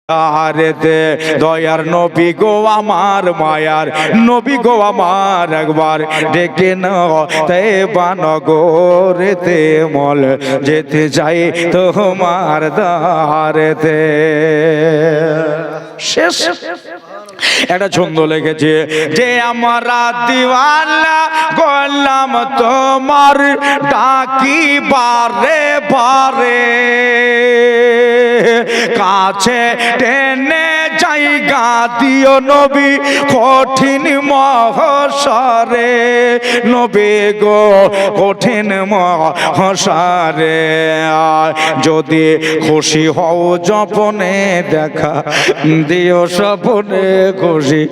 আরেতে দয়ার নবী গো আমার মায়ার নবী গো আমার একবার ডেকে নাও তেবা নগরেতে মল যেতে চাই তোমার দারেতে। শেষ একটা ছন্দ লেগেছে যে আমরা দিওয়ানা গোলাম তোমার ডাকি বারে বারে কাছে টেনে জায়গা দিও নবী কঠিন মহাশারে নবী গো কঠিন মহাশারে যদি খুশি হও যপনে দেখা দিও স্বপনে খুশি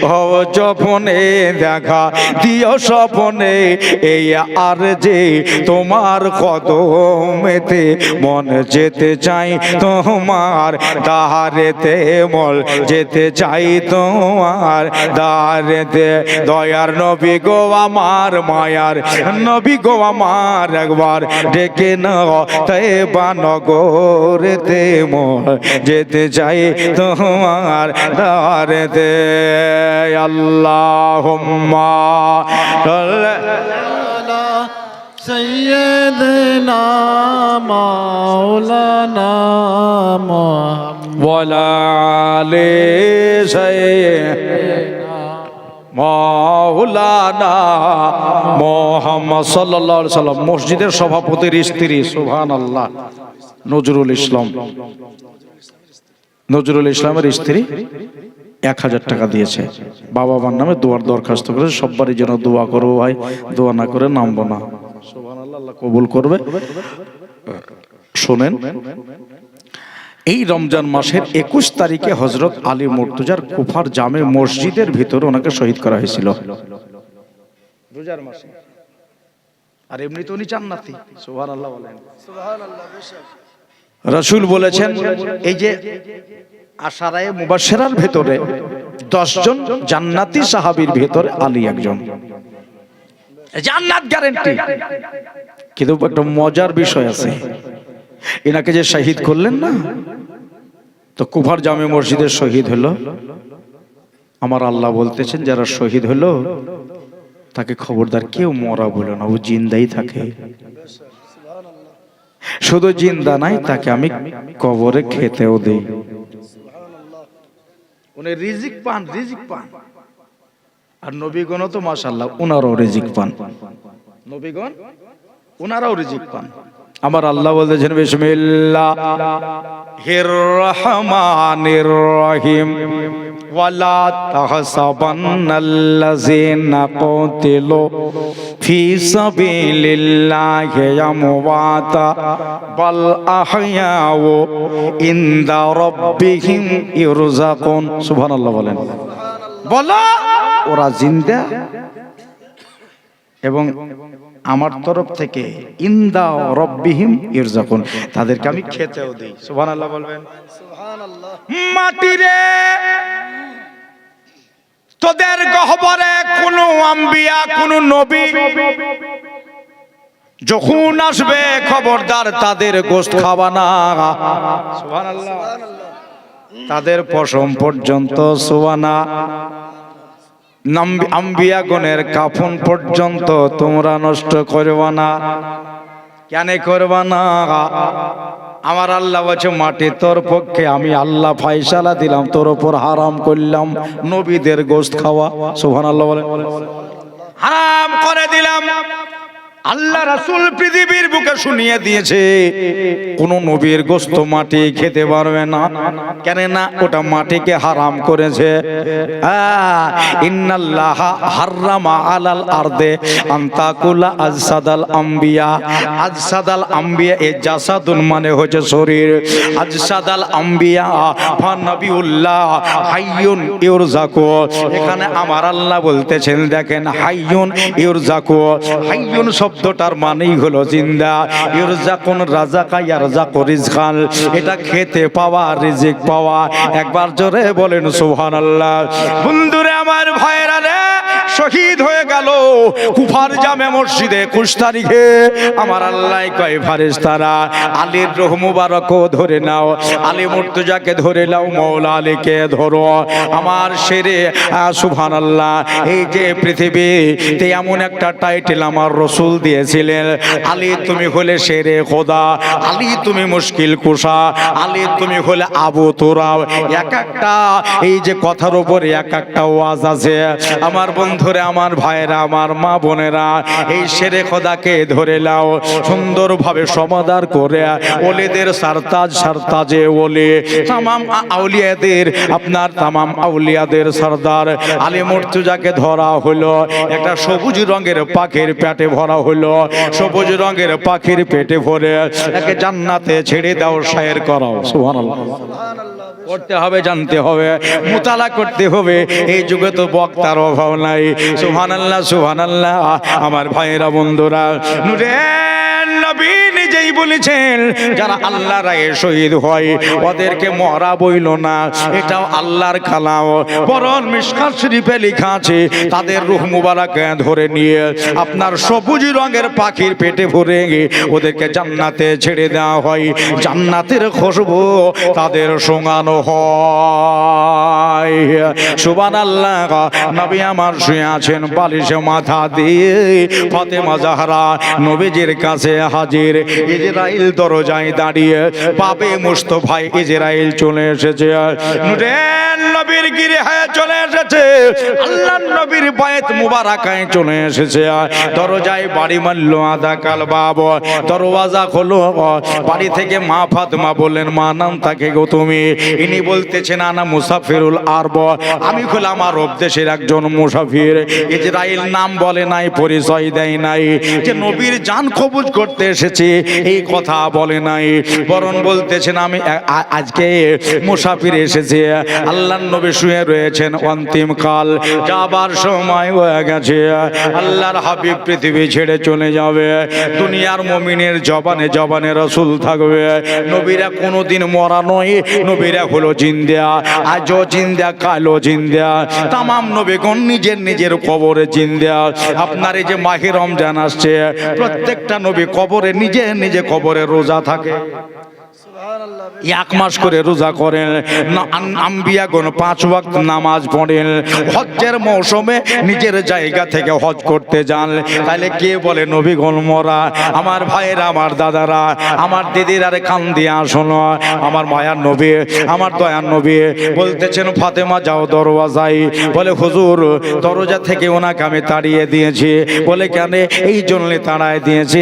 হও যপনে দেখা দিও স্বপনে এই আর যে তোমার কদমেতে মন যেতে চাই তোমার দারেতে মল যেতে চাই তোমার দারেতে দয়ার নবী গো আমার মায়ার নবী গো আমার একবার ডেকে নাও তেবা নগরেতে মল যেতে চাই তোমার দারেতে। আল্লাহুম্মা سيدنا مولانا محمد ওয়ালা আলি সাইয়্যিদিনা মাওলানা মুহাম্মদ সাল্লাল্লাহু আলাইহি সাল্লাম। মসজিদের সভাপতির স্ত্রী সুবহানাল্লাহ নজরুল ইসলাম, নজরুল ইসলামের স্ত্রী 1000 টাকা দিয়েছে। বাবা মার নামে দোয়ার দরখাস্ত করেছে, সববারই যেন দোয়া করবো ভাই, দোয়া না করে নামবো না। সুবহানাল্লাহ, আল্লাহ কবুল করবে। শোনেন, এই রমজান মাসের 21 তারিখে হযরত আলী মুর্তজার কুফার জামে মসজিদের ভিতরে ওনাকে শহীদ করা হয়েছিল রোজার মাসে। আর এমনি তো উনি জান্নাতি। সুবহানাল্লাহ বলেন। সুবহানাল্লাহ। রাসূল বলেছেন এই যে আশারায়ে মুবাশশিরার ভিতরে 10 জন জান্নাতি সাহাবীর ভিতরে আলী একজন। জান্নাত গ্যারান্টি। কিন্তু একটা মজার বিষয় আছে, এনাকে যে শহীদ করলেন না, তো কুফার জামে মসজিদে শহীদ হলো। আমার আল্লাহ বলতেছেন যারা শহীদ হলো তাকে খবরদার কেউ মরা বলো না, ও জিন্দাই থাকে। শুধু জিন্দা নাই, তাকে আমি কবরে খেতেও দেই। উনি রিজিক পান, রিজিক পান। আর নবীগণ তো মাশাআল্লাহ উনারাও রিজিক পান। নবীগণ উনারাও রিজিক পান। আমার আল্লাহ বলতেছেন বিসমিল্লাহির রহমানির রহিম ওয়ালা তাহসাবান্নাল্লাযিনা কুতিলু ফি সাবিলিল্লাহি আমওয়াতা বাল আহইয়াউ ইনদা রাব্বিহিম ইরযাকুন। সুবহানাল্লাহ বলেন। বলো ওরা জিন্দা এবং আমার তরফ থেকে ইনদা রব্বিহিম ইরযাকুন, তাদেরকে আমি খেতেও দেই। সুবহানাল্লাহ বলবেন। সুবহানাল্লাহ। মাটিরে তোদের গহবরে কোন আম্বিয়া কোন নবী যখন আসবে খবরদার তাদের গোশত খাবা না। সুবহানাল্লাহ। তাদের পশম পর্যন্ত ছোঁয়া না। আম্বিয়াগণের কাফন পর্যন্ত তোমরা নষ্ট করবা না। কেন করবা না? আমার আল্লাহ বলছে মাটি তোর পক্ষে আমি আল্লাহ ফয়সালা দিলাম, তোর উপর হারাম করলাম নবীদের গোশত খাওয়া। সুবহানাল্লাহ বলেন। হারাম করে দিলাম। আল্লাহ রাসূল পৃথিবীর বুকে শুনিয়ে দিয়েছে কোন নবীর গোশত মাটি খেতে পারবে না। কেন না? ওটা মাটিকে হারাম করেছে। ইন্নাল্লাহা হাররামা আলাল আরদে আনতাকুলা আজসাদাল আম্বিয়া। আজসাদাল আম্বিয়া এ জাসাদুন মানে হচ্ছে শরীর। আজসাদাল আম্বিয়া ফা নবিউল্লাহ হাইয়ুন ইউরযাকু। এখানে আমার আল্লাহ বলতেছেন দেখেন হাইয়ুন ইউরযাকু। হাইয়ুন শব্দটার মানেই হলো জিন্দা। ইরজাকুন রাজাকা ইয়ারজাকু রিজকান, এটা খেতে পাওয়া, রিজিক পাওয়া। একবার জোরে বলেন সুবহানাল্লাহ। বন্ধুরে আমার ভাইরা রে, শহীদ হয়ে গেল কুফার জামে মসজিদে 21 তারিখে। আমার আল্লাহ কয় ফেরেশতারা, আলীর রূহ মুবারক ধরে নাও, আলী মুর্তজাকে ধরে নাও, মওলা আলীকে ধরো। আমার শেরে সুবহানাল্লাহ, এই যে পৃথিবীতে এমন একটা টাইটেল আমার রাসূল দিয়েছিলেন, আলী তুমি হলে শেরে খোদা, আলী তুমি মুশকিল কুশা, আলী তুমি হলে আবু তুরাব। এক একটা এই যে কথার উপরে এক একটা ওয়াজ আছে। আমার বন্ধুরা, আমার ভাইরা, আমার মা বোনেরা, এই শেরে খোদাকে ধরে নাও, সুন্দরভাবে সমাদার করে ওলিদের সারতাজে ওলি, তামাম আউলিয়াদের, আপনার তামাম আউলিয়াদের সরদার আলী মুর্তজাকে ধরা হলো। একটা সবুজ রঙের পাখির পেটে ভরা হলো, সবুজ রঙের পাখির পেটে ভরে একে জান্নাতে ছেড়ে দাও, শায়ের করাও। সুবহানাল্লাহ করতে হবে, জানতে হবে, মুতালা করতে হবে। এই যুগে তো বক্তার অভাব নাই। সুবহানাল্লাহ সুবহানাল্লাহ। আমার ভাইয়েরা, বন্ধুরা, নূরের নবী নিজেই বলেছেন, যারা আল্লাহর রায়ে শহীদ হয় ওদেরকে মরা বইল না, এটাও আল্লাহর কালাম। বরং মিশকাত শরীফে লেখা আছে, তাদের রূহ মুবারক ধরে নিয়ে আপনার সবুজ রঙের পাখির পেটে ভরে ওদেরকে জান্নাতে ছেড়ে দেওয়া হয়। জান্নাতের খুশবু তাদের শোঙানো হয়। সুবহানাল্লাহ। নবী আমার শুয়ে আছেন, বালিশে মাথা দিয়ে ফাতেমা জাহরা নবীজির কাছে হাজির। ইজরাইল দরজায় দাঁড়িয়ে, পাবে মুস্তফায় ইজরাইল চলে এসেছে, নূরের নবীর গৃহে চলে এসেছে, আল্লাহর নবীর বাইত মুবারাকায় চলে এসেছে। দরজায় বাড়ি মারলো, আদা কাল বাব, দরওয়াজা খোলো। বাড়ি থেকে মা ফাতেমা বললেন, মা নাম তাকে গো তুমি? ইনি বলতেছেন, আনা মুসাফিরুল আরব, আমি হলাম আরব দেশের একজন মুসাফির। ইজরাইল নাম বলে নাই, পরিচয় দেয় নাই, যে নবীর জান কবজ করতে এসেছে এই কথা বলে নাই। বরং বলতেছেন, আমি আজকে মুসাফির এসেছি, আল্লাহর নবী শুয়ে রয়েছেন, অন্তিম কাল, যাবার সময় হয়ে গেছে। আল্লাহর হাবিব পৃথিবী ছেড়ে চলে যাবে। দুনিয়ার মুমিনের জবানে জবানে রাসূল থাকবে। নবীরা কোনোদিন মরা নয়, নবীরা হলো জিন্দা, আজও জিন্দা, কালও জিন্দা। তামাম নবীগণ নিজের নিজের কবরে জিন্দা। আপনার এই যে মাহে রমজান আসছে, প্রত্যেকটা নবী কবরে নিজে নিজে কবরে রোজা থাকে, 1 মাস করে রোজা করেন। আম্বিয়াগণ 5 ওয়াক্ত নামাজ পড়েন। হজ্জের মৌসুমে নিজের জায়গা থেকে হজ করতে যান। তাহলে কে বলে নবীগণ মরা? আমার ভাইয়েরা, আমার দাদারা, আমার দিদিরা, রে কান দিয়ে আসুন। আমার মায়ার নবী, আমার দয়ার নবী বলতেছেন, ফাতেমা যাও দরওয়াজায়। বলে হুজুর, দরজা থেকে ওনাকে আমি তাড়িয়ে দিয়েছি। বলে কেন? এই জন্য তাড়ায় দিয়েছি,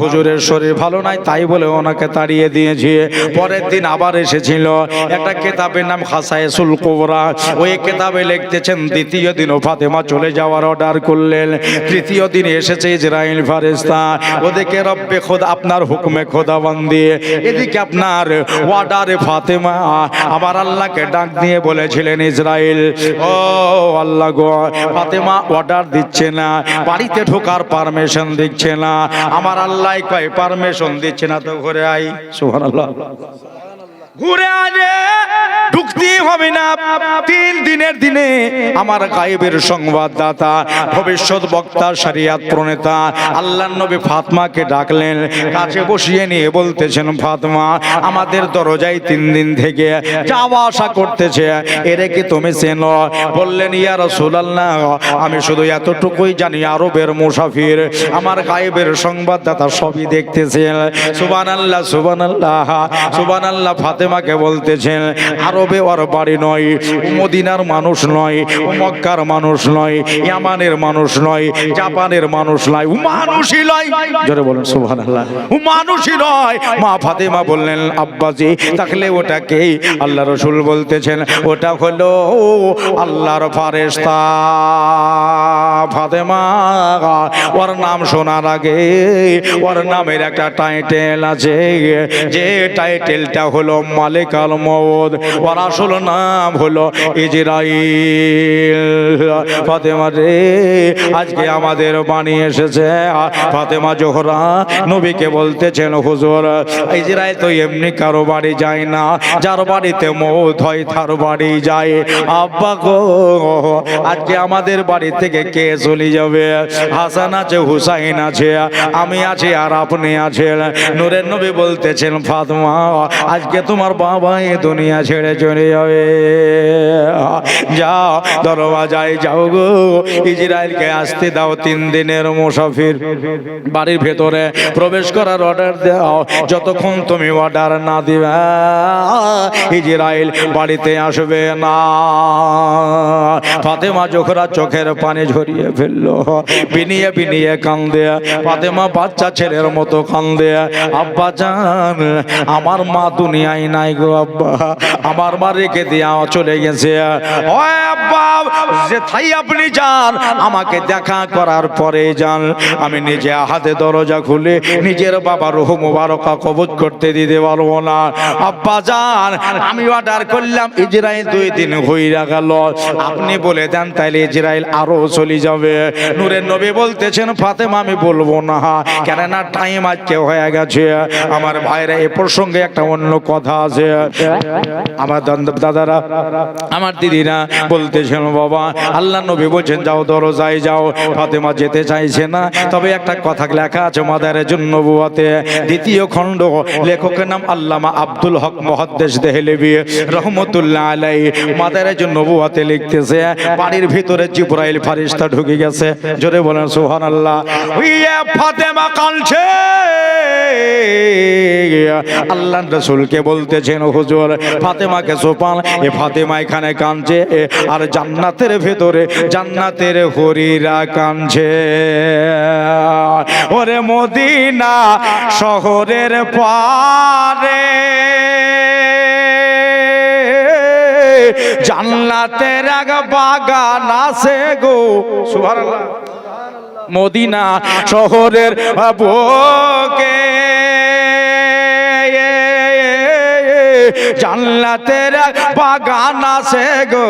হুজুরের শরীর ভালো নাই, তাই বলে ওনাকে তাড়িয়ে দিয়েছি। পরের দিন আবার এসেছিল, একটা কিতাবের নাম খাসায়েসুল কুবরা। ওই কিতাবে লিখতেছেন, দ্বিতীয় দিনও ফাতেমা চলে যাওয়ার অর্ডার করলেন। তৃতীয় দিন এসেছে ইজরাইল ফেরেশতা, ওদিকে রব্বে খোদা, আপনার হুকুমে খোদাবন্দি, এদিকে আপনার অর্ডারে ফাতেমা আবার আল্লাহকে ডাক দিয়ে বলেছিলেন, ইজরাইল, ও আল্লাহ গো, ফাতেমা অর্ডার দিচ্ছে না, বাড়িতে ঢোকার পারমিশন দিচ্ছে না। আমার আল্লাহ কয় পারমিশন দিচ্ছে না তো ঘরে আই। সুবহানাল্লাহ। ঘুরে আনে, ঢুকতে হবে না। 3 দিনের দিনে আমার গায়েবের সংবাদদাতা, ভবিষ্যৎ বক্তা, শরিয়াত প্রণেতা আল্লাহর নবী ফাতেমাকে ডাকলেন, কাছে বসিয়ে নিয়ে বলতেছেন, ফাতেমা, আমাদের দরজায় 3 দিন থেকে যাওয়া আসা করতেছে, এরে কি তুমি চেনো? বললেন, ইয়া রাসূলুল্লাহ, আমি শুধু এতটুকুই জানি, আরবের মুসাফির, আমার গায়েবের সংবাদদাতা সবই দেখতেছেন। সুবহানাল্লাহ সুবহানাল্লাহ সুবহানাল্লাহ। ফাতেমাকে বলতেছেন, আরবে ওর বাড়ি নয়, মদিনার মানুষ নয়, মক্কার মানুষ নয়, ইয়ামানের মানুষ নয়, জাপানের মানুষ নয়, মানুষই নয়। জোরে বলেন সুবহানাল্লাহ। মানুষই নয়। মা ফাতেমা বললেন, আব্বাজি, তাহলে ওটা কে? আল্লাহ রাসূল বলতেছেন, ওটা হলো আল্লাহর ফেরেশতা। ফাতেমা, ওর নাম শোনার আগে ওর নামের একটা টাইটেল আছে, যে টাইটেলটা হলো মালিকাল মউদ। ওরা আসল নাম হলো ইজরাইল। ফাতেমা রে, আজকে আমাদের বাণী এসেছে। ফাতেমা জোহরা নবীকে বলতেছেন, হুজুর ইজরাইল তো এমনি কারো বাড়ি যায় না, যার বাড়িতে মৌত হয় তার বাড়ি যায়। আব্বা গো, আজকে আমাদের বাড়ি থেকে কে চলে যাবে? হাসান আছে, হুসাইন আছে, আমি আছি, আর আপনি আছেন। নূরের নবী বলতেছেন, ফাতেমা আজকে তোমার বাবা এই দুনিয়া ছেড়ে চলে যাবে। যাও দরওয়াজায় যাও গো, ইজরাইলকে আসতে দাও, 3 দিনের মুসাফির। বাড়ির ভেতরে প্রবেশ করার অর্ডার দাও, যতক্ষণ তুমি অর্ডার না দিবে ইজরাইল বাড়িতে আসবে না। ফাতেমা জোহরা চোখের পানি ঝরিয়ে ফেললো, বিনিয়ে বিনিয়ে কান্দে। ফাতেমা বাচ্চা ছেলের মতো কান্দে, আব্বা জান আমার মা দুনিয়ায় নাই গো আব্বা, আমার মা রেখে দিয়া চলে গেছে। ও আব্বা, যেথাই আপনি যান আমাকে দেখা করার পরে যান, আমি নিজে হাতে দরজা খুলে নিজের বাবার রূহ মুবারকা কবজ করতে দিতে পারবো না। আব্বা জান আমি অর্ডার করলাম, ইজরাইল 2 দিন হইয়া গেল, আপনি বলে দেন তাইলে ইজরাইল আরো চলে যাবে। নূরের নবী বলতেছেন, ফাতেমা আমি বলবো না, কেননা টাইম আজকে হয়ে গেছে। আমার ভাইরা এ প্রসঙ্গে একটা অন্য কথা আছে। আমার দাদারা, আমার দিদিরা বলতেছেন, বাবা আল্লাহ নবী বলছেন যাও দরজায় যাও। ফাতেমা যেতে চাইছে না, তবে একটা কথা লেখা আছে মাদারেজুন নবুওয়াতে 2য় খণ্ড, লেখকের নাম আল্লামা আব্দুল হক মুহাদ্দিস দেহলভী রহমতুল্লাহ আলাইহি, মাদারেজুন নবুওয়াতে লিখতেছে, বাড়ির ভিতরে জিবরাইল ফেরেশতা ঢুকে গেছে। জোরে বলেন সুবহানাল্লাহ। ওইয়া ফাতেমা কাঁদছে, আল্লাহর রাসূলকে বলতেছেন, হুজুর ফাতেমাকে সোপান। এ ফাতেমা এখানে কাঁদছে, আর জান্নাতের ভেতরে জান্নাতের হরিরা কাঁদছে। ওরে মদিনা শহরের পারে জান্নাতের এক বাগান আছে গো, সুবহানাল্লাহ। মদিনা শহরের বুকে জান্নাতের বাগান আছে গো,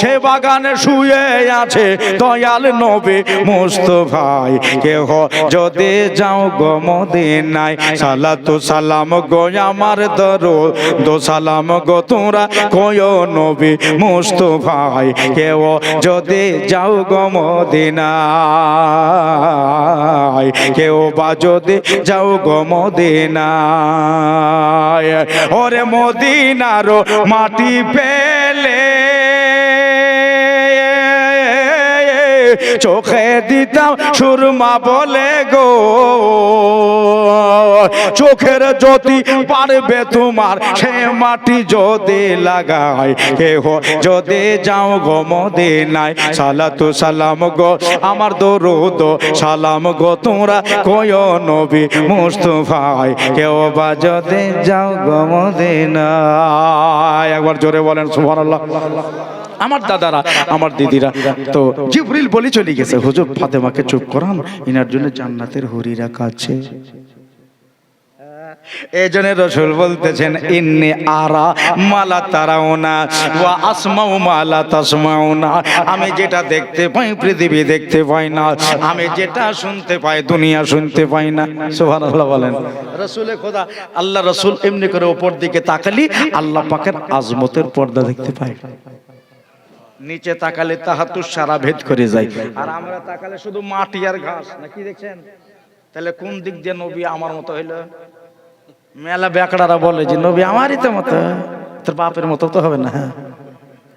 সে বাগানে শুয়ে আছে দয়াল নবী মুস্তাফাই। কেহ যদি যাও গো মদিনায়, সালাতু সালাম গো আমার দরুদ সালাম গো তোমরা কয় নবী মুস্তাফাই। কেহ যদি যাও গো মদিনায়, কেউ বা যদি যাও গো মদিনায়, ওরে মদিনার মাটি পেলে চোখে দিতাম সুরমা বলে গো, চোখের জ্যোতি পারবে তোমার সে মাটি যদি লাগায়। কেহ যদি যাও গো মদিনায়, সালাতু সালাম গো আমার দরুদ সালাম গো তোমরা কয় নবী মুস্তাফাই। কেউ বা যদি যাও গো মদিনায়, একবার জোরে বলেন সুবহানাল্লাহ। আমার দাদারা, আমার দিদিরা, তো জিবরিল বলে চলে গেছে, হুজুর ফাতেমাকে চুপ করান, ইনার জন্য জান্নাতের হরিরা কাছে। এই জন্য রাসূল বলতেছেন, ইন্নী আরা মালা তারাউনা ওয়া আসমাউ মালা তাসমাউনা। আমি যেটা দেখতে পাই পৃথিবী দেখতে পাই না, আমি যেটা শুনতে পাই দুনিয়া শুনতে পাই না। সুবহানাল্লাহ বলেন। রাসূলে খোদা আল্লাহ রাসূল এমনি করে উপর দিকে তাকালি আল্লাহ পাকের আজমতের পর্দা দেখতে পাই, নিচে তাকালে তাহাতু সারা ভেদ করে যায়, আর আমরা তাকালে শুধু মাটি আর ঘাস। নাকি দেখছেন? তাহলে কোন দিক দিয়ে নবী আমার মতো হইলো? মেলা বেকড়ারা বলে যে নবী আমারই তো মতো, তোর বাপের মতো তো হবে না।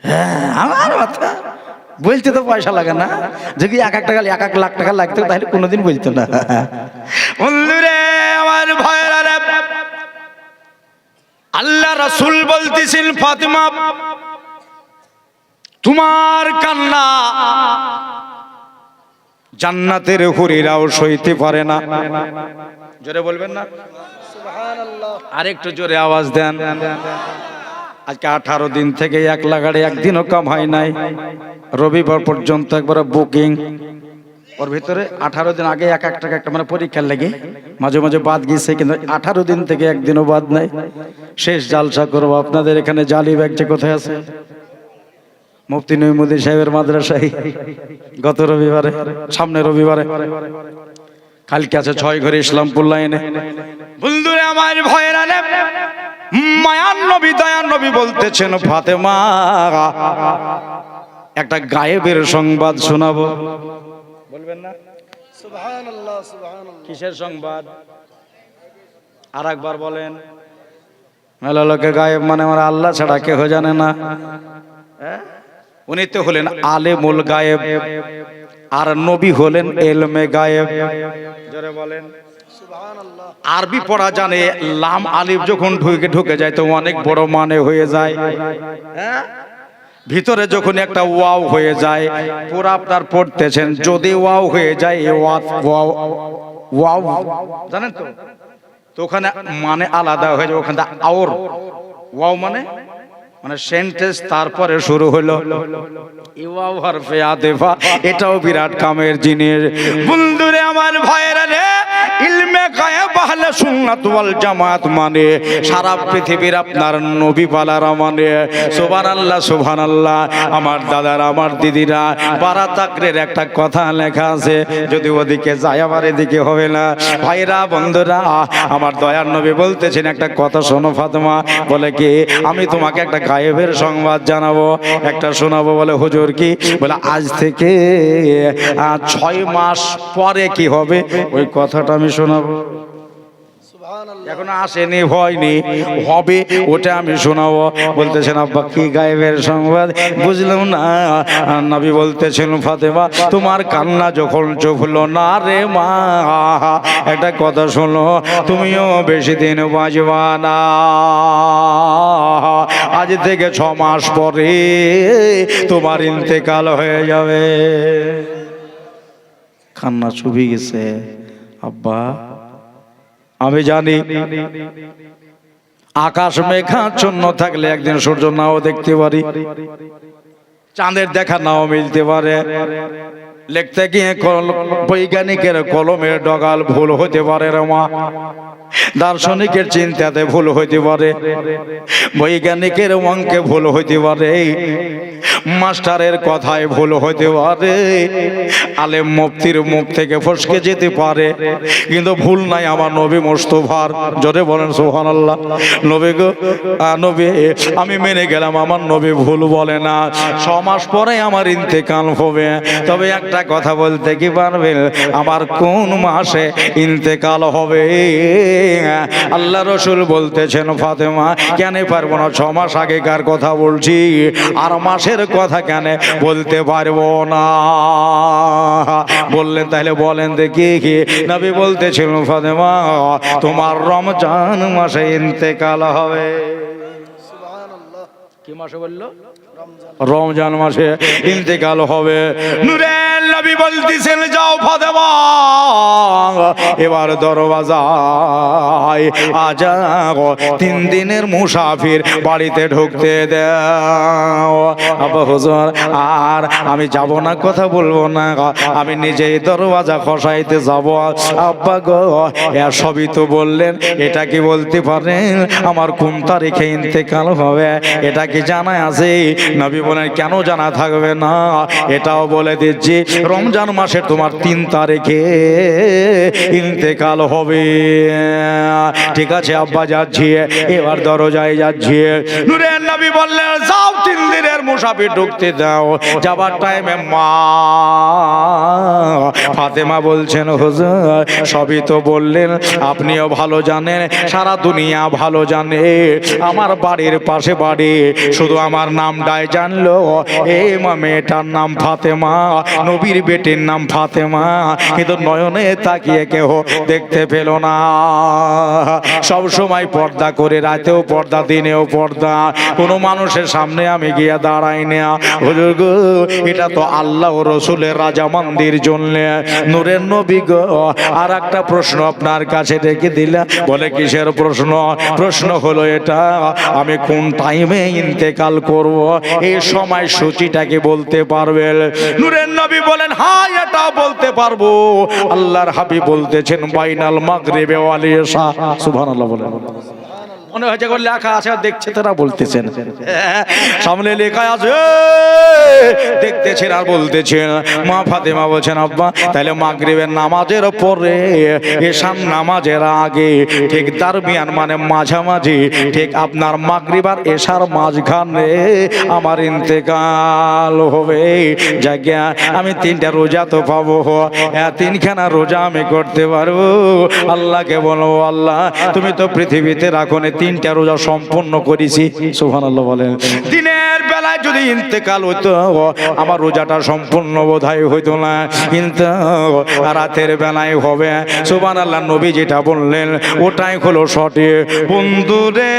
হ্যাঁ আমার মতো বলতে তো পয়সা লাগে না, যদি 1 লাখ টাকা লাগতো তাহলে কোনোদিন বলতো না। বন্ধুরে আমার ভাইরা রে, আল্লাহ রাসূল বলতেছেন, ফাতেমা তোমার কান্না জান্নাতের হুরিরাও সইতে পারে না। জোরে বলবেন না সুবহানাল্লাহ? আরেকটু জোরে আওয়াজ দেন। আজকে 18 দিন থেকে 1 লাখ গাড়ি একদিনও কম হয় নাই। রবিবার পর্যন্ত একবার বুকিং ওর ভিতরে 18 দিন আগে এক একটা একটা মানে পরীক্ষার লেগে মাঝে মাঝে বাদ গিয়েছে, কিন্তু 18 দিন থেকে একদিনও বাদ নাই। শেষ জালসা করবো আপনাদের এখানে। জালি ব্যাগটা কোথায় আছে? মুফতি নঈমুদ্দিন সাহেবের মাদ্রাসায় গত রবিবারে, সামনে রবিবারে। কালকে আছে 6 ঘরে ইসলামপুর লাইনে। বন্ধুরে আমার ভয়েরা নে, মায়ার নবী দয়ার নবী বলতেছেন ফাতেমা একটা গায়েবের সংবাদ শোনাবো। বলবেন না? সুবহানাল্লাহ সুবহানাল্লাহ। কিসের সংবাদ? আর একবার বলেন। মেলা লোকে গায়েব মানে আমার আল্লাহ ছাড়া কেউ জানে না। উনি তো হলেন আলেমুল গায়েব, আর নবী হলেন এলমে গায়েব। জোরে বলেন সুবহানাল্লাহ। আরবি পড়া জানে, লাম আলিফ যখন ঢুকে যায় তো অনেক বড় মানে হয়ে যায়। হ্যাঁ, ভিতরে যখন একটা ওয়াও হয়ে যায়, পুরো আপনার পড়তেছেন, যদি ওয়াও হয়ে যায় ওয়াও জানেন তো, তো ওখানে মানে আলাদা হয়ে যায়। ওখানে আওর ওয়াও মানে মানে সেন্টেন্স তারপরে শুরু হলো ওয়াও হরফে আতেফা। এটাও বিরাট কামের জিনিস। বন্ধুরে আমার ভাইয়েরা রে, ইলমে গায়েব আহলে সুন্নাত ওয়াল জামাত মানে সারা পৃথিবীর আপনার নবী পালারা মানে। সুবহানাল্লাহ সুবহানাল্লাহ। আমার দাদারা, আমার দিদিরা, বারাতাকরের একটা কথা লেখা আছে, যদি ওদিকে যায় আবার এদিকে হবে না। ভাইরা বন্ধুরা, আমার দয়ার নবী বলতেছেন একটা কথা শোনো ফাতেমা। বলে কি, আমি তোমাকে একটা গায়েবের সংবাদ জানাবো, একটা শোনাবো। বলে হুজুর কি? বলে আজ থেকে 6 মাস পরে কি হবে ওই কথাটা আমি শোনাবো। এখন আসেনি, হয়নি, হবে, ওটা আমি শোনাবো। বলতেছেন আব্বা কি গায়েবের সংবাদ? বুঝলাম না। নবী বলতেছেন ফাতেমা তোমার কান্না যখন চুপলো না রে মা, একটা কথা শোনো, তুমিও বেশি দিন বাঁচবা না। আজ থেকে 6 মাস পরে তোমার ইন্তেকাল হয়ে যাবে। কান্না চুপি গেছে। আব্বা আমি জানি আকাশ মেঘাচ্ছন্ন থাকলে একদিন সূর্য নাও দেখতে পারি, চাঁদের দেখা নাও মিলতে পারে। লিখতে গিয়ে বৈজ্ঞানিকের কলমের ডগাল ভুল হতে পারে রে মা, দার্শনিকের চিন্তাতে ভুল হইতে পারে, বৈজ্ঞানিকের অঙ্কে ভুল হইতে পারে, মাস্টারের কথায় ভুল হইতে পারে, আলেম মুফতির মুখ থেকে ফসকে যেতে পারে, কিন্তু ভুল নাই আমার নবী মুস্তাফার। জোরে বলেন সুবহানাল্লাহ। নবী গো, নবী আমি মেনে গেলাম আমার নবী ভুল বলে না। 6 মাস পরে আমার ইন্তেকাল হবে। তবে একটা কথা বলতে কি পারবেন আমার কোন মাসে ইন্তেকাল হবে? আল্লাহ রসুল বলতেছেন ফাতেমা কেন পারবো না? 6 মাস আগেকার কথা বলছি, আর মাসের কথা কেন বলতে পারবো না? বললেন তাহলে বলেন দেখি কি? নবী বলতেছিল ফাতেমা তোমার রমজান মাসে ইন্তেকাল হবে। কি মাসে বললো? রমজান মাসে ইন্তেকাল হবে। নূরের নবী বলতেছেন যাও ফাতেমা এবার দরওয়াজায় আজাও 3 দিনের মুসাফির বাড়িতে ঢুকতে দাও। আব্বা হুজুর আর আমি যাব না, কথা বলবো না, আমি নিজেই দরওয়াজা খসাইতে যাব। আব্বা গো সবই তো বললেন, এটা কি বলতে পারেন আমার কোন তারিখে ইন্তেকাল হবে? এটা কি জানা আছে? নবী বলেন কেন জানা থাকবে না, এটাও বলে দিচ্ছি রমজান মাসে তোমার 3 তারিখে ইন্তেকাল হবে। ঠিক আছে আব্বা যাচ্ছি, এবার দরজায় যাচ্ছি। নূরের নবী বললেন যাও 3 দিনের মুসাফির ঢুকতে দাও। যাবার টাইমে মা ফাতেমা বলছেন হুজুর সবই তো বললেন, আপনিও ভালো জানেন, সারা দুনিয়া ভালো জানে, আমার বাড়ির পাশে বাড়ি, শুধু আমার নামটাই জানলো এই মেয়েটার নাম ফাতেমা, নবীর বেটির নাম ফাতেমা, কিন্তু নয়নে তাকিয়ে কেউ দেখতে পেল না। সব সময় পর্দা করে, রাতেও পর্দা, দিনেও পর্দা, কোনো মানুষের সামনে আমি গিয়ে দাঁড়াই না। হুজুর গো এটা তো আল্লাহ ও রসুলের রাজামান্দির জন্য। নূরের নবী গো আর একটা প্রশ্ন আপনার কাছে রেখে দিলাম। বলে কিসের প্রশ্ন? প্রশ্ন হলো এটা আমি কোন টাইমে ইন্তেকাল করব, এই সময় সূচিটাকে বলতে পারবেন? নূরের নবী বলেন হ্যাঁ এটা বলতে পারবো। আল্লাহর হাবিব বলতেছেন বাইনাল মাগরিবি ওয়াল ইশা। সুবহানাল্লাহ বলেন। মনে হয়েছে লেখা আছে, দেখছে তারা বলতেছেন, সামনে লেখা আছে দেখতেছেন আর বলতেছেন। মা ফাতেমা বলছেন আব্বা তাহলে মাগরিবের নামাজের পরে এশার নামাজের আগে ঠিক দারমিয়ান মানে মাঝামাঝি ঠিক আপনার মাগরিব আর এশার মাঝখানে আমার ইন্তেকাল হবে। জায়গা আমি 3টা রোজা তো পাবো, 3খানা রোজা আমি করতে পারবো। আল্লাহকে বলবো আল্লাহ তুমি তো পৃথিবীতে রাখনে 3টা রোজা সম্পূর্ণ করেছি। সুবহানাল্লাহ বলেন। দিনের বেলায় যদি ইন্তেকাল হইতো আমার রোজাটা সম্পূর্ণ বোধহয় হইতো না, কিন্তু রাতের বেলায় হবে। সুবহানাল্লাহ। নবী যেটা বললেন ওটাই হলো সঠিক। বন্ধুরে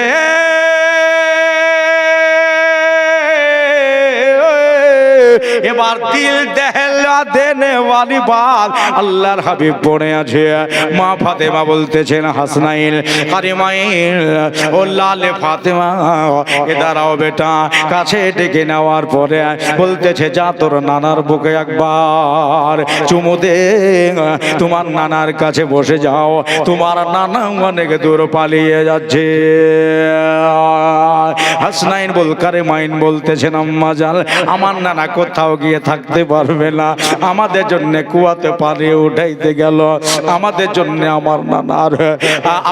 এবার দিল দেহলা দেনে ওয়ালি বাদ আল্লাহর হাবিব পড়ে আছে। মা ফাতেমা বলতেছেন হাসনাইন কারিমাইন ও লালে ফাতেমা এ দাঁড়াও বেটা। কাছে ডেকে নেওয়ার পরে বলতেছে যা তোর নানার বুকে একবার চুমু দে, তোমার নানার কাছে বসে যাও, তোমার নানা অনেক দূর পালিয়ে যাচ্ছে। হাসনাইন বল কারিমাইন বলতেছেন আম্মা জান আমার নানা কোথাও গিয়ে থাকতে পারবে না, আমাদের জন্য কুয়াতে পানি উঠাইতে গেল, আমাদের জন্য আমার নানার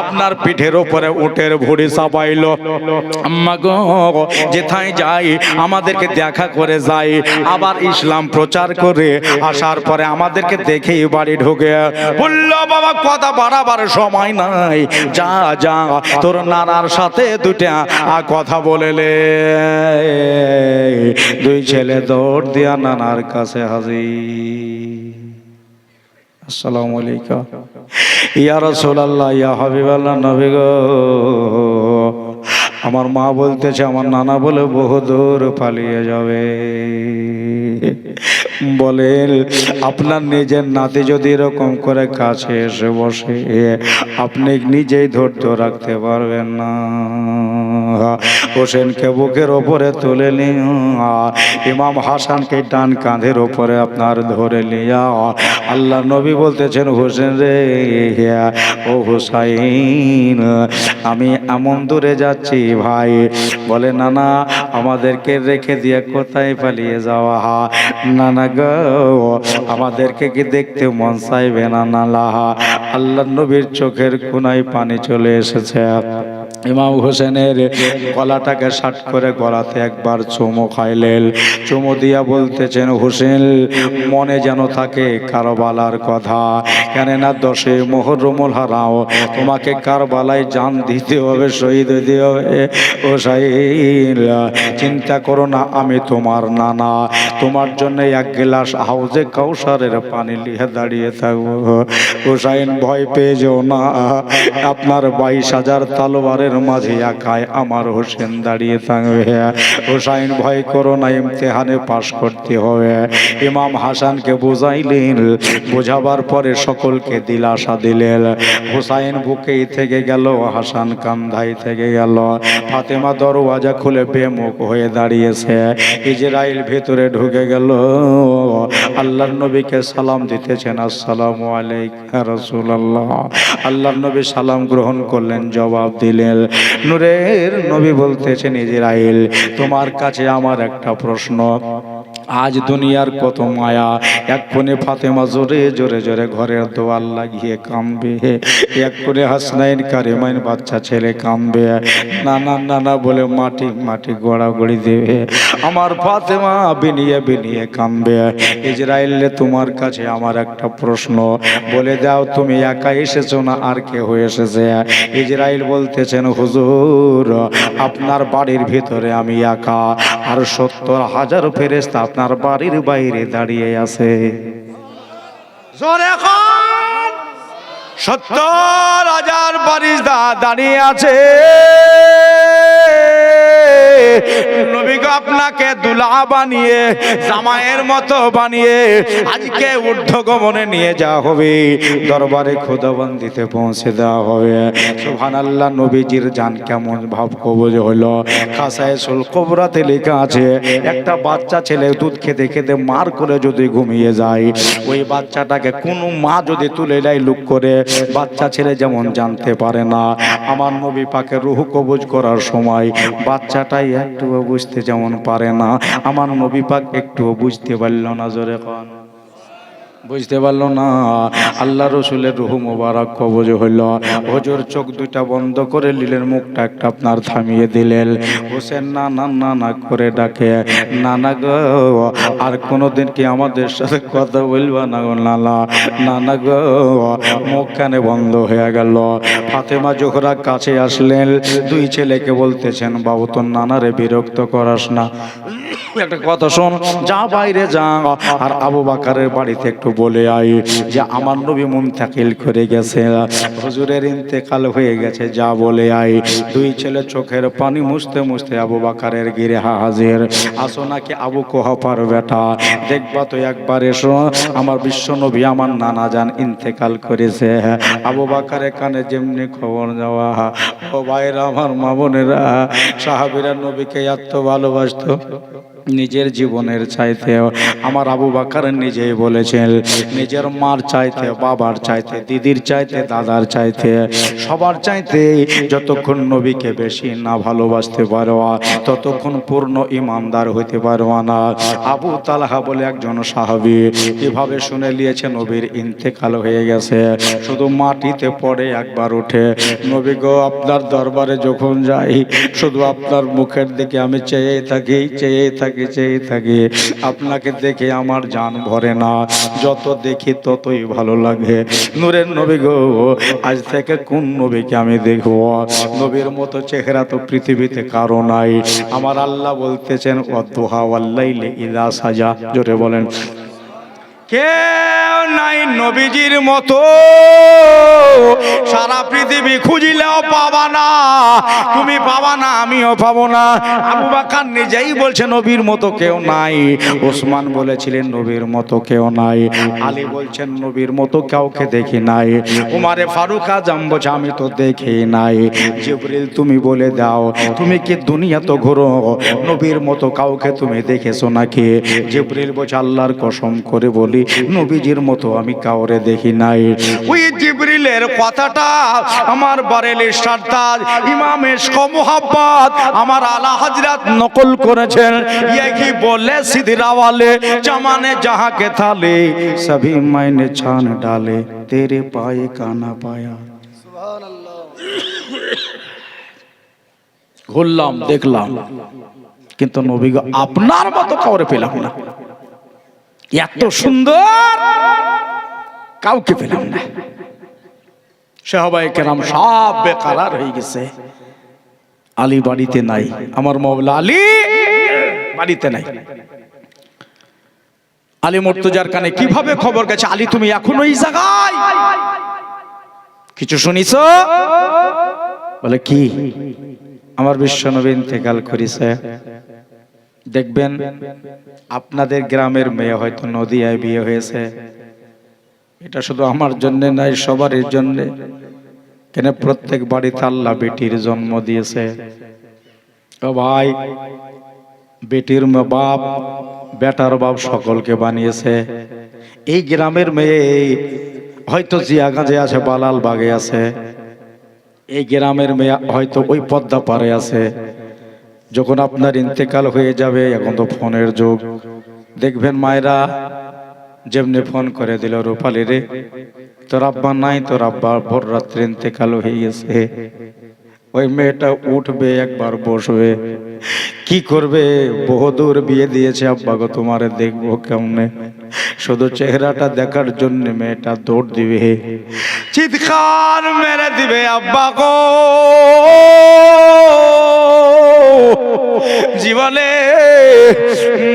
আপনার পিঠের উপরে উটের ভুঁড়ি চাপাইলো। আম্মা গো যেথায় যাই আমাদেরকে দেখা করে যাই, আবার ইসলাম প্রচার করে আসার পরে আমাদেরকে দেখেই বাড়ি ঢুকে বলল বাবা কথা বাড়াবার সময় নাই, যা যা তোর নানার সাথে 2টা কথা বলেলে। 2 ছেলে দৌড় দিয়া নানার কাছে হাজির। আসসালামু আলাইকুম ইয়া রাসূলুল্লাহ ইয়া হাবিবাল্লাহ নবী গো। আমার মা বলতেছে আমার নানা বলে বহু দূর পালিয়ে যাবে। বলেন আপনার নিজের নাতি যদি এরকম করে কাছে এসে বসে আপনি নিজেই ধৈর্য রাখতে পারবেন না। হোসেনকে বুকের ওপরে তুলে নিয়া ইমাম হাসানকে ডান কাঁধের ওপরে আপনার ধরে নিয়া আল্লাহ নবী বলতেছেন হোসেন রে ও হুসাইন আমি এমন দূরে যাচ্ছি ভাই। বলে নানা আমাদেরকে রেখে দিয়ে কোথায় পালিয়ে যাওয়া? নানা গো আমাদেরকে কি দেখতে মন চাইবে না? নালা আল্লাহ নবীর চোখের কোনায় পানি চলে এসেছে। ইমাম হোসেনের গলাটাকে শাট করে গলাতে একবার চুমু খাইলেন। চুমু দিয়া বলতেছেন হোসেন মনে যেন থাকে কারবালার কথা, কেননা 10 মুহররমুল হারাম তোমাকে কারবালায় জান দিতে হবে, শহীদ হইতে হবে। হোসাইন চিন্তা করো না আমি তোমার নানা, তোমার জন্য 1 গ্লাস হাউজে কাউসারের পানি নিয়ে দাঁড়িয়ে থাকবো। হোসাইন ভয় পেয়ে যেও না, আপনার 22,000 তলোয়ারের মাঝে একাই আমার হোসেন দাঁড়িয়ে থাকবে। হোসাইন ভয় করো না, ইমতিহানে পাশ করতে হবে। ইমাম হাসানকে বুঝাইলেন, বোঝাবার পরে সকলকে দিলাসা দিলেন। হোসাইন বুকেই থেকে গেল, হাসান কান্ধাই থেকে গেল। ফাতেমা দরওয়াজা খুলে বেমুখ হয়ে দাঁড়িয়েছে। ইজরাইল ভেতরে ঢুকে গেল, আল্লাহর নবীকে সালাম দিতেছেন আসসালামু আলাইকা রাসূলুল্লাহ। আল্লাহর নবী সালাম গ্রহণ করলেন, জবাব দিলেন। নূরের নবী বলতেছেন ইজরাইল তোমার কাছে আমার একটা প্রশ্ন। আজ দুনিয়ার কত মায়া, এক কোণে ফাতেমা জোরে জোরে জোরে ঘরের দোয়াল লাগিয়ে কাঁদবে, এক কোণে হাসনাইন কারিমাইন বাচ্চা ছেলে কাঁদবে, নানা নানা বলে মাটি মাটি গড়াগড়ি দেবে, আমার ফাতেমা বিনিয়ে বিনিয়ে কাঁদবে। ইজরাইল তোমার কাছে আমার একটা প্রশ্ন, বলে দাও তুমি একা এসেছো না আর কেউ এসেছে? ইজরাইল বলতেছেন হুজুর আপনার বাড়ির ভিতরে আমি একা, আর 70,000 ফেরেশতা আপনার বাড়ির বাইরে দাঁড়িয়ে আছে। 70,000 ফেরেশতা দাঁড়িয়ে আছে। নবী গো আপনাকে দুলা বানিয়ে জামাইয়ের মতো বানিয়ে আজকে ঊর্ধ্বগমনে নিয়ে যাওয়া হবে, দরবারে খোদাবন্দিতে পৌঁছে দেওয়া হবে। সুবহানাল্লাহ। নবীজির জান কেমন ভাব কবজ হলো। খাসায়েসুল কুবরাতে লেখা আছে, একটা বাচ্চা ছেলে দুধ খেতে খেতে মার করে যদি ঘুমিয়ে যায়, ওই বাচ্চাটাকে কোনো মা যদি তুলে নেয় লুক করে, বাচ্চা ছেলে যেমন জানতে পারে না, আমার নবী পাকের রূহ কবজ করার সময় বাচ্চাটাই একটুও বুঝতে যেমন পারে না, আমার নবী পাক একটুও বুঝতে পারল না। জোরে কোন বুঝতে পারলো না। আল্লাহ রসুলের রূহ মোবারক কবজ হইল। হুজুর চোখ দুইটা বন্ধ করে নিলেন, মুখটা একটা আপনার থামিয়ে দিলেন। হোসেন না না না না করে ডাকে, নানা গো আর কোনোদিন কি আমাদের সাথে কথা বলবা না গো নানা, নানা গো। মুখ কানে বন্ধ হয়ে গেল। ফাতেমা জোহরা কাছে আসলেন, দুই ছেলেকে বলতেছেন, বাবু তোর নানারে বিরক্ত করাস না, একটা কথা শোন, যা বাইরে যা আর আবু বাকারের বাড়িতে একটু বলে আই যে আমার নবী মুনতাকিল করে গেছে, হুজুরের ইন্তেকাল হয়ে গেছে, যা বলে আই। দুই ছেলে চোখের পানি মুছতে মুছতে আবু বাকারের গিরে হাজির। আসো নাকি আবু কোহাফার বেটা, দেখবা তো একবার এসো, আমার বিশ্ব নবী আমার নানা জান ইন্তেকাল করেছে। আবু বাকারের কানে যেমনি খবর যাওয়া, ও ভাইরা আমার মা বোনেরা, সাহাবীরা নবীকে এত ভালোবাসতো নিজের জীবনের চাইতে। আমার আবু বাকার নিজেই বলেছেন, নিজের মার চাইতে, বাবার চাইতে, দিদির চাইতে, দাদার চাইতে, সবার চাইতে যতক্ষণ নবীকে বেশি না ভালোবাসতে পারো ততক্ষণ পূর্ণ ইমানদার হইতে পারো না। আবু তালহা বলে একজন সাহাবী এভাবে শুনে নিয়েছে নবীর ইন্তেকাল হয়ে গেছে, শুধু মাটিতে পড়ে একবার উঠে, নবী গো আপনার দরবারে যখন যাই শুধু আপনার মুখের দিকে আমি চেয়ে থাকি, চেয়ে থাকি, চেয়ে থাকি, আপনাকে দেখে আমার জান ভরে না, যত দেখি ততই ভালো লাগে। নূরের নবী গো, আজ থেকে কোন নবীকে আমি দেখবো? নবীর মতো চেহারা তো পৃথিবীতে কারো নাই। আমার আল্লাহ বলতেছেন, ওয়াদুহা ওয়াল্লাইলি ইযা সাজা। জোরে বলেন, কেউ নাই নবীজির মতো, সারা পৃথিবী খুঁজিলেও পাবা না, তুমি পাবা না, আমিও পাবো না। আবু বকর নিজেই বলছে নবীর মতো কেউ নাই। ওসমান বলেছিলেন নবীর মতো কেউ নাই। আলী বলছেন নবীর মতো কাউকে দেখি নাই। উমারে ফারুক আজম বলছে আমি তো দেখি নাই। জিবরিল তুমি বলে দাও, তুমি কি দুনিয়া তো ঘোরো, নবীর মতো কাউকে তুমি দেখেছো নাকি? জিবরিল বলছে আল্লাহর কসম করে বলি নবীজির মতো আমি কাউরে দেখি নাই। ওই জিবরিলের কথাটা আমার বারেলি সরদার ইমাম ইশক মুহাব্বত আমার আলা হযরত নকল করেছেন। यही बोले सिदरा वाले जमाने जहां के थाले सभी मैंने छान डाले तेरे पाए का ना पाया। সুবহান আল্লাহ। ঘুরলাম দেখলাম কিন্তু নবী গো আপনার মতো কাউরে পেলাম না, এত সুন্দর কাউকে পেলাম না। সাহাবায়ে কেরাম সব বেকারার হয়ে গেছে। আলী বাড়িতে নাই, আমার মাওলা আলী বাড়িতে নাই। আলী মুর্তজার কানে কিভাবে খবর গেছে আলী তুমি এখনো এই জায়গায়? কিছু শুনিছো? বলে কি? আমার বিশ্বনবী ইন্তেকাল করেছে। দেখবেন আপনাদের গ্রামের মেয়ে হয়তো নদিয়ায় বিয়ে হয়েছে, এটা শুধু আমার জন্য নাই, সবার জন্য। কেন প্রত্যেক বাড়িতে আল্লাহ বেটির জন্ম দিয়েছে। ও ভাই, বেটির বাপ, বেটার বাপ সকলকে বানিয়েছে। এই গ্রামের মেয়ে হয়তো জিয়াগঞ্জে আছে, বালাল বাগে আছে, এই গ্রামের মেয়ে হয়তো ওই পদ্মা পারে আছে। যখন আপনার ইন্তেকাল হয়ে যাবে, এখন তো ফোনের যুগ, দেখবেন মায়েরা যেমনি ফোন করে দিল, রূপালী রে তোর আব্বা নাই, তোর আব্বা ভোর রাত্রে ইন্তেকাল হয়ে গেছে। ওই মেয়েটা উঠবে, একবার বসবে, কি করবে? বহুদূর বিয়ে দিয়েছে, আব্বা গো তোমারে দেখবো কেমনে? শুধু চেহারাটা দেখার জন্য মেয়েটা দৌড় দিবে। চিৎকার মেরে দিবে আব্বা গো, জীবনে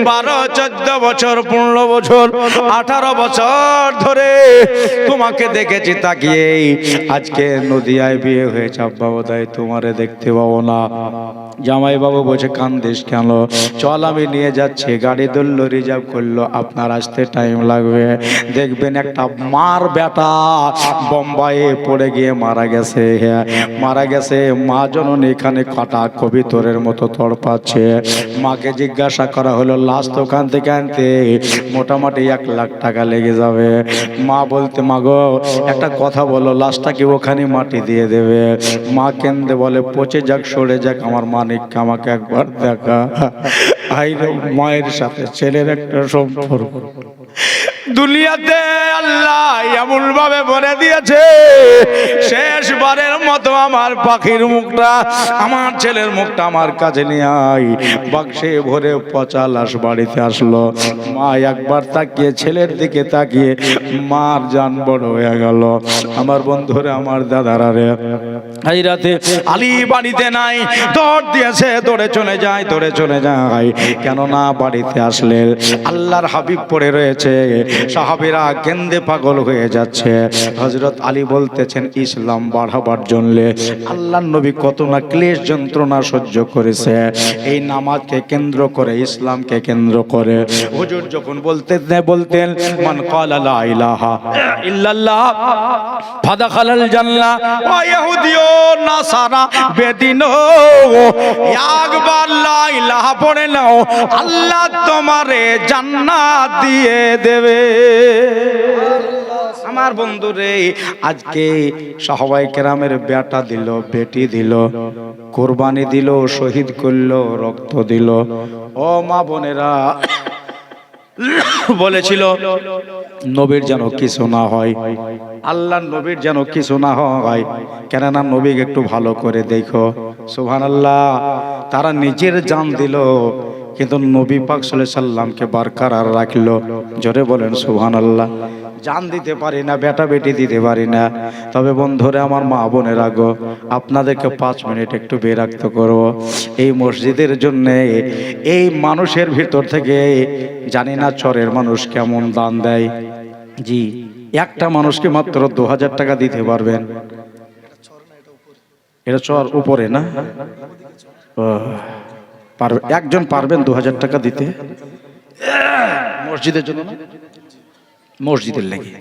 12-14 বছর 15 বছর 18 বছর ধরে তোমাকে দেখেছি তাকিয়ে, আজকে নদিয়ায় বিয়ে হয়েছে আব্বা, বোধহয় তোমারে দেখতে পাবো না। জামাই বাবু বলছে কান্দিস কেন, চল আমি নিয়ে যাচ্ছি। গাড়ি ধরলো, রিজার্ভ করলো, আপনার আসতে টাইম লাগবে। দেখবেন একটা মার বেটা বোম্বাইয়ে পড়ে গিয়ে মারা গেছে, মারা গেছে। মা জননী এখানে কাটা কবিতরের মতো তড়পাচ্ছে। মাকে জিজ্ঞাসা করা হলো লাশ তো ওখান থেকে আনতে মোটামুটি 1 লাখ টাকা লেগে যাবে। মা বলতে মাগো একটা কথা বলো, লাশটা কি ওখানে মাটি দিয়ে দেবে? মা কেন্দে বলে পচে যাক সরে যাক, আমার মানিককে আমাকে একবার দেখা। আইরে মায়ের সাথে ছেলের একটা সম্পর্ক দুনিয়াতে আল্লাহ এমন ভাবে ভরে দিয়েছে, শেষবারের মতো আমার পাখির মুখটা, আমার ছেলের মুখটা আমার কাছে নিয়ে আই। বাক্সে ভরে পচা লাশ বাড়িতে আসলো। মা একবার তাকিয়ে ছেলের দিকে তাকিয়ে মার জান বড় হয়ে গেল। আমার বন্ধুরে, আমার দাদারা রে, এই রাতে আলী বাড়িতে নাই, দৌড় দিয়েছে, দৌড়ে চলে যায়, দৌড়ে চলে যায়। কেননা বাড়িতে আসলে আল্লাহর হাবিব পড়ে রয়েছে, সাহাবীরা কেন্দে পাগল হয়ে যাচ্ছে। হযরত আলী বলতেছেন ইসলাম বাড়াবার জন্য আল্লাহর নবী কত না ক্লেশ যন্ত্রণা সহ্য করেছে, এই নামাজকে কেন্দ্র করে, ইসলামকে কেন্দ্র করে। হুজুর যখন বলতেন মান ক্বালা লা ইলাহা ইল্লাল্লাহ ফাদাখালাল জান্নাহ ওয়া ইহুদিয়ো নাসারা বেদিনো, একবার লা ইলাহা পড়ে নাও, আল্লাহ তোমারে জান্নাত দিয়ে দেবে। আমার বন্ধুরে, আজকে সাহাবায়ে কেরামের বেটা দিল, বেটি দিল, কুরবানি দিল, শহীদ করলো, রক্ত দিল। ও মা বোনেরা, বলেছিল নবীর যেন কিছু না হয়, আল্লাহর নবীর যেন কিছু না হয়। কেননা নবীকে একটু ভালো করে দেখো। সুবহানাল্লাহ, তারা নিজের জান দিল কিন্তু নবী পাক সাল্লাল্লাহু আলাইহি সাল্লামকে বরকরার রাখলো। জোরে বলেন সুবহানাল্লাহ। জান দিতে পারি না, বেটা বেটি দিতে পারি না, তবে বন্ধুরে আমার মা বোনেরা গো, আপনাদেরকে 5 মিনিট একটু বিরক্ত করব। এই মসজিদের জন্য এই মানুষের ভিতর থেকে জানি না চরের মানুষ কেমন দান দেয়। জি, একটা মানুষকে মাত্র 2000 টাকা দিতে পারবেন। এটা চর উপরে না? একজন পারবেন 2000 টাকা দিতে মসজিদের জন্য? মসজিদের লেগে